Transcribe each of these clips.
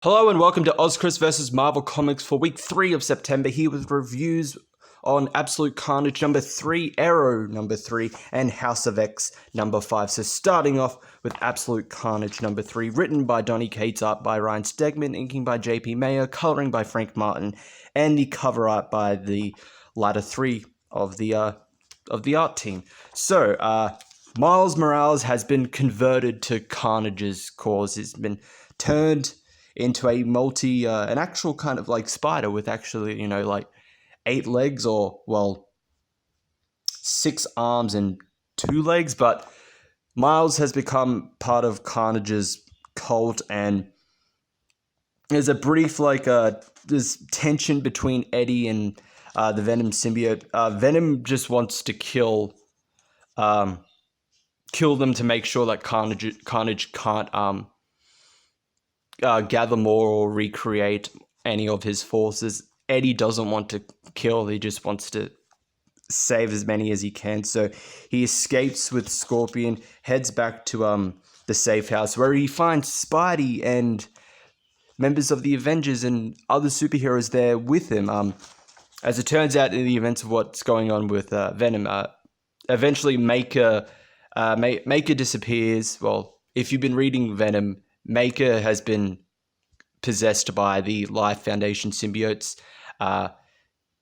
Hello and welcome to OZChris vs. Marvel Comics for week 3 of September, here with reviews on Absolute Carnage number 3, Aero number 3, and House of X number 5. So starting off with Absolute Carnage number 3, written by Donny Cates, art by Ryan Stegman, inking by JP Mayer, coloring by Frank Martin, and the cover art by the latter 3 of the art team. So, Miles Morales has been converted to Carnage's cause. He's been turned into an actual kind of like spider with actually, like 8 legs or, 6 arms and 2 legs. But Miles has become part of Carnage's cult, and there's a brief, there's tension between Eddie and the Venom symbiote. Venom just wants to kill them to make sure that Carnage can't gather more or recreate any of his forces. Eddie doesn't want to kill, he just wants to save as many as he can. So he escapes with Scorpion, heads back to the safe house, where he finds Spidey and members of the Avengers and other superheroes there with him. As it turns out, in the events of what's going on with Venom, eventually Maker disappears. Well, if you've been reading Venom, Maker has been possessed by the Life Foundation symbiotes.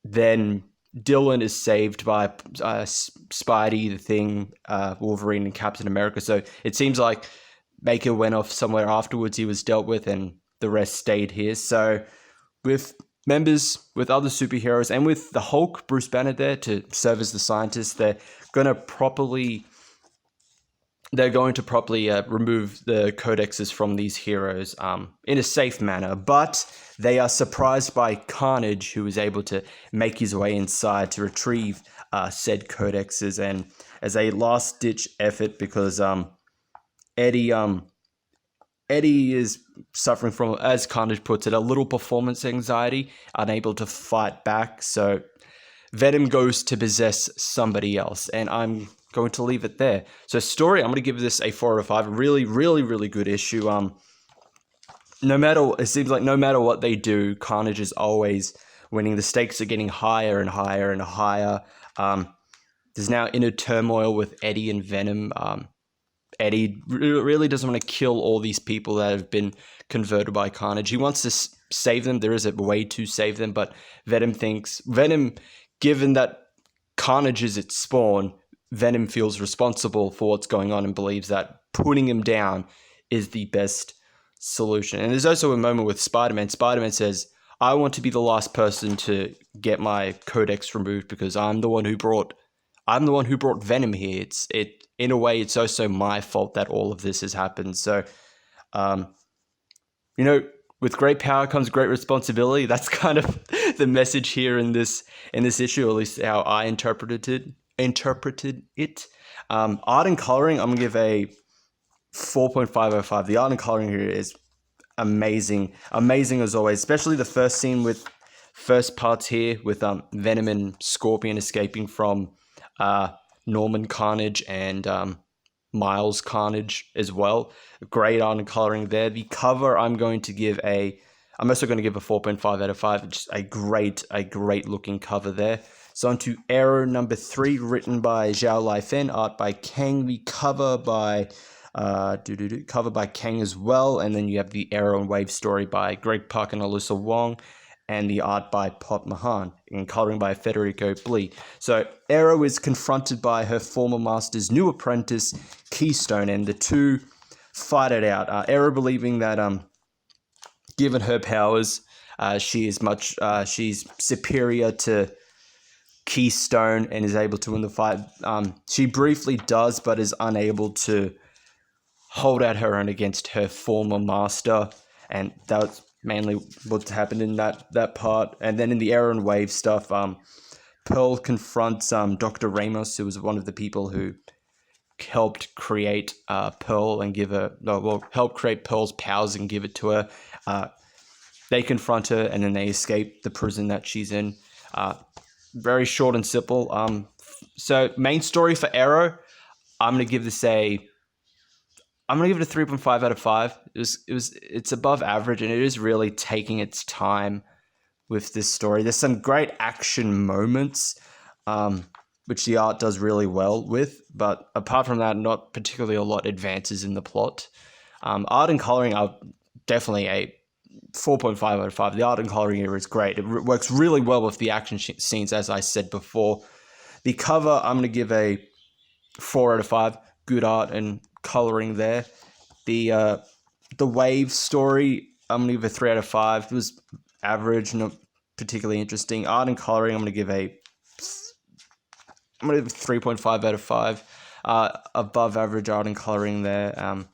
Then Dylan is saved by Spidey, the Thing, Wolverine, and Captain America. So it seems like Maker went off somewhere afterwards. He was dealt with, and the rest stayed here. So with members, with other superheroes, and with the Hulk, Bruce Banner there to serve as the scientist, they're going to properly remove the codexes from these heroes in a safe manner. But they are surprised by Carnage, who is able to make his way inside to retrieve said codexes. And as a last-ditch effort, because Eddie is suffering from, as Carnage puts it, a little performance anxiety, unable to fight back. So Venom goes to possess somebody else, and I'm going to leave it there. So story, I'm going to give this a 4 out of 5. Really, really, really good issue. It seems like no matter what they do, Carnage is always winning. The stakes are getting higher and higher and higher. There's now inner turmoil with Eddie and Venom. Eddie really doesn't want to kill all these people that have been converted by Carnage. He wants to save them. There is a way to save them, but Venom, given that Carnage is its spawn, Venom feels responsible for what's going on and believes that putting him down is the best solution. And there's also a moment with Spider-Man. Spider-Man says, I want to be the last person to get my codex removed because I'm the one who brought Venom here. In a way, it's also my fault that all of this has happened. So, with great power comes great responsibility. That's kind of the message here in this issue, at least how I interpreted it. Art and coloring, I'm gonna give a 4.5/5. The art and coloring here is amazing as always, especially the first parts here with Venom and Scorpion escaping from Norman Carnage and Miles Carnage as well. Great art and coloring there. The cover, I'm also going to give a 4.5 out of 5. Just a great looking cover there. So on to Aero number 3, written by Zhao Lifen, art by Kang, the cover by Kang as well, and then you have the Aero and Wave story by Greg Pak and Alyssa Wong, and the art by Pop Mahan, and coloring by Federico Blee. So Aero is confronted by her former master's new apprentice, Keystone, and the two fight it out. Aero believing that given her powers, she's superior to Keystone and is able to win the fight. She briefly does, but is unable to hold out her own against her former master, and that's mainly what happened in that part. And then in the Aero and Wave stuff, Pearl confronts Dr. Ramos, who was one of the people who helped create Pearl and help create Pearl's powers and give it to her. They confront her, and then they escape the prison that she's in. Very short and simple. So main story for Aero, I'm going to give this a I'm gonna give it a 3.5 out of 5. It's above average, and it is really taking its time with this story. There's some great action moments, which the art does really well with, but apart from that, not particularly a lot advances in the plot. Art and coloring are definitely a 4.5 out of 5. The art and coloring here is great. It works really well with the action scenes, as I said before. The cover, I'm going to give a 4 out of 5. Good art and coloring there. The wave story, I'm going to give a 3 out of 5. It was average, not particularly interesting. Art and coloring, I'm going to give a 3.5 out of 5. Above average art and coloring there.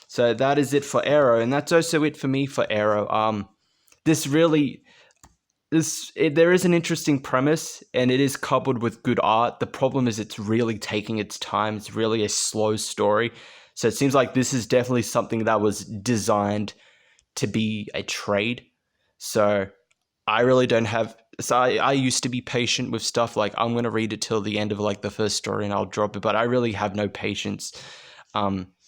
So that is it for Aero, and that's also it for me for Aero. There is an interesting premise, and it is coupled with good art. The problem is it's really taking its time. It's really a slow story. So it seems like this is definitely something that was designed to be a trade. So I really don't have... So I used to be patient with stuff. Like, I'm going to read it till the end of like the first story and I'll drop it. But I really have no patience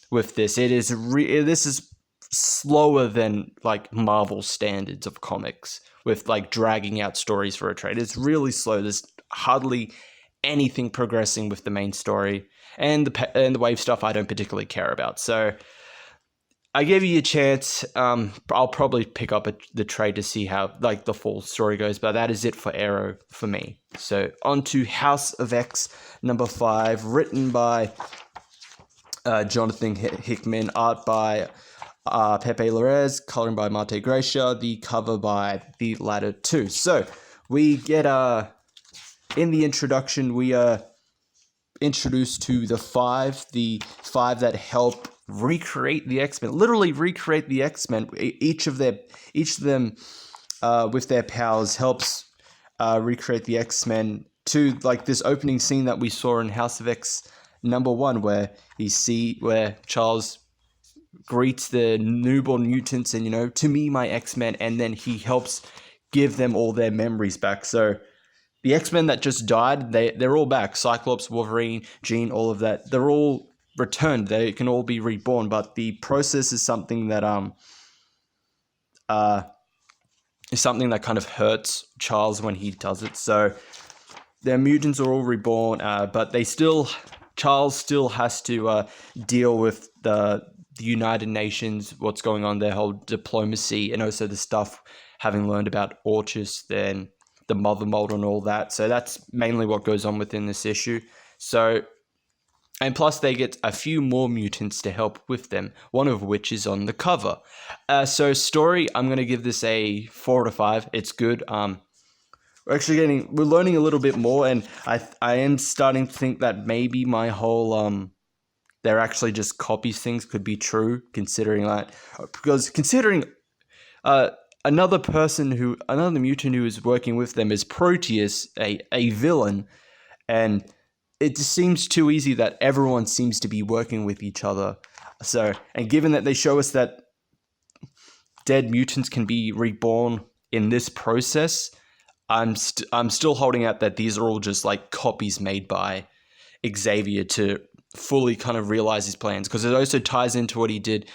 with this. This is slower than like Marvel standards of comics, with like dragging out stories for a trade. It's really slow. There's hardly anything progressing with the main story, and the wave stuff I don't particularly care about. So I gave you a chance. I'll probably pick up the trade to see how like the full story goes, but that is it for Aero for me. So on to House of X number 5, written by Jonathan Hickman, art by Pepe Larraz, coloring by Marte Gracia, the cover by the latter two. So we get in the introduction, we are introduced to the five that help recreate the X-Men, literally recreate the X-Men. Each of them with their powers helps recreate the X-Men to like this opening scene that we saw in House of X number 1, where Charles greets the newborn mutants and, you know, to me, my X-Men, and then he helps give them all their memories back. So the X-Men that just died, they're all back. Cyclops, Wolverine, Jean, all of that, they're all returned. They can all be reborn, but the process is something that kind of hurts Charles when he does it. So their mutants are all reborn, but Charles still has to deal with the United Nations, what's going on, their whole diplomacy, and also the stuff having learned about Orchis, then the Mother Mold and all that. So that's mainly what goes on within this issue. So, and plus they get a few more mutants to help with them, one of which is on the cover. So story, I'm going to give this a 4 out of 5. It's good. We're learning a little bit more, and I am starting to think that maybe my whole they're actually just copies things could be true, considering another mutant who is working with them is Proteus, a villain, and it just seems too easy that everyone seems to be working with each other. So, and given that they show us that dead mutants can be reborn in this process, I'm still holding out that these are all just like copies made by Xavier to fully kind of realize his plans, because it also ties into what he did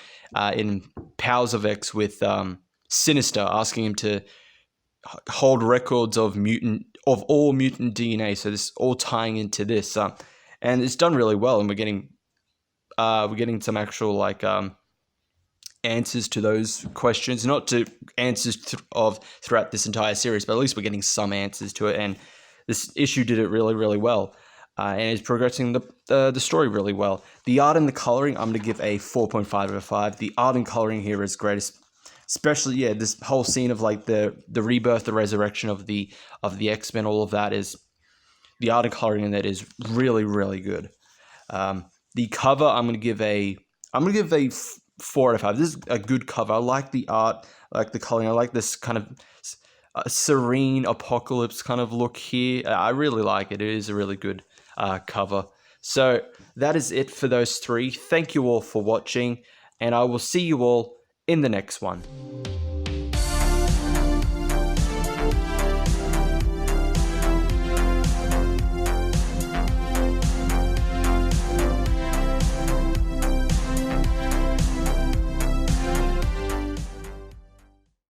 in Powers of X with Sinister, asking him to hold records of all mutant DNA. So this all tying into this, and it's done really well, and we're getting some actual like answers to those questions, not to answers throughout this entire series, but at least we're getting some answers to it. And this issue did it really, really well, and it's progressing the story really well. The art and the coloring, I'm going to give a 4.5 out of 5. The art and coloring here is great, especially this whole scene of like the rebirth, the resurrection of the X-Men. All of that is, the art and coloring in that is really, really good. The cover, I'm going to give a 4 out of 5. This is a good cover. I like the art, I like the coloring. I like this kind of serene apocalypse kind of look here. I really like it. It is a really good cover. So that is it for those 3. Thank you all for watching, and I will see you all in the next one.